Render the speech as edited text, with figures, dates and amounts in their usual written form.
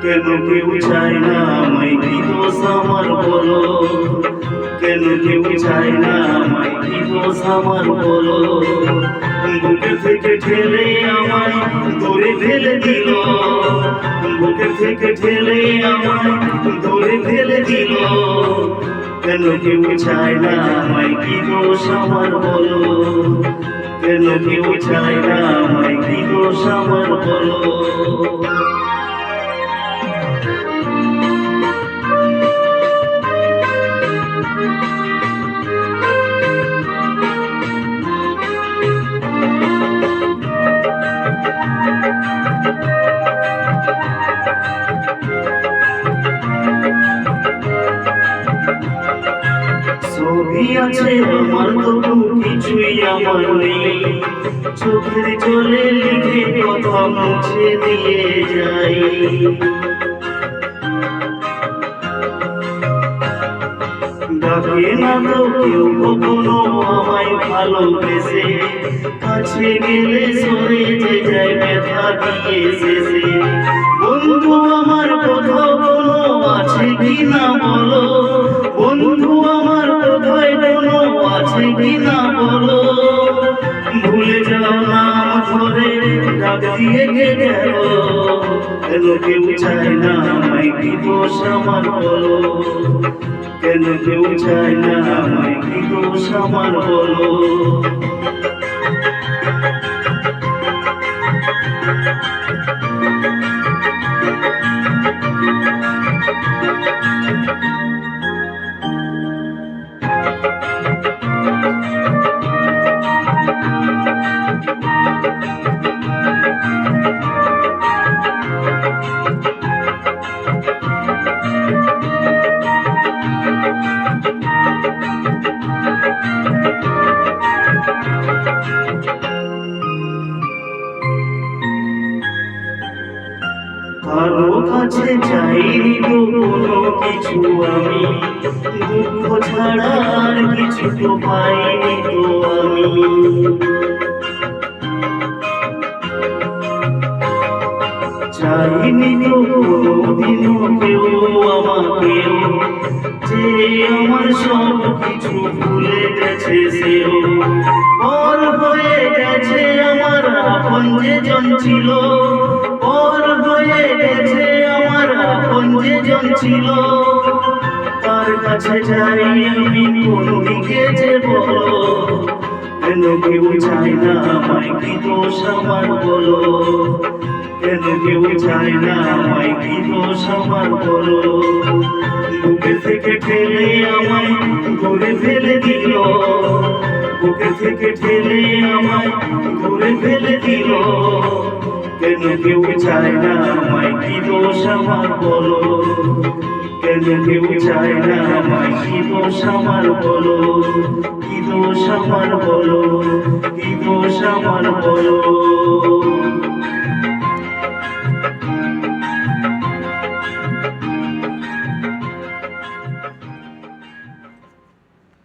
কেন কেউ চায় না আমায়, কি দোষ আমার বলো? কেন কেউ চায় না আমায়, কি দোষ আমার বলো? বুকে থেকে ঠেলে আমায় দূরে ফেলে দিল, বুকে থেকে ঠেলে আমায় দূরে ফেলে দিল। কেন কেউ চায় না আমায়, কি দোষ আমার বলো? কেন কেউ চায় না আমায়, কি দোষ আমার বলো? ছবি আছে আমার, তবু কিছুই আমার নেই। চোখের জলে লিখে কথা মুছে দিয়ে যাই। ডাকে না তো কেউ কখনো আমায় ভালোবেসে, কাছে গেলে সরে যে যায় ব্যথা দিয়ে শেষে। বন্ধু আমার কোথাও কোনো আছে কি না বলো? বন্ধু আমার কোথায় কোনো আছে কি না বলো? ভুলে যাও নাম ধরে ডাক দিয়ে কে গেল। কেন কেউ চায় না আমায়, কি দোষ আমার বলো? কেন কেউ চায় না আমায়, কি দোষ আমার বলো? কারো কাছে চাইনি তো কোনো কিছু আমি, দুঃখ ছাড়া আর কিছু তো পাইনি তো আমি। চাইনি তো কোনোদিনও কেউ আমাকেও, যে আমার সব কিছু ভুলে গেছে সেও। পর হয়ে গেছে আমার আপন যে জন ছিল, পর হয়ে গেছে আমার আপন যে জন ছিল। তার কাছে যাই আমি কোন দিকে যে বলো? কেন কেউ চায় না আমায়, কি দোষ আমার বলো? কেন কেউ চায় না আমায়, কি দোষ আমার বলো? বুকে থেকে ঠেলে আমায় দূরে ফেলে দিল, বুকে থেকে ঠেলে আমায় দূরে ফেলে দিল। কেন কেউ চায় না আমায়, কি দোষ আমার বলো? কেন কেউ চায় না আমায়, কি দোষ আমার বলো? কি দোষ আমার বলো? কি দোষ আমার বলো?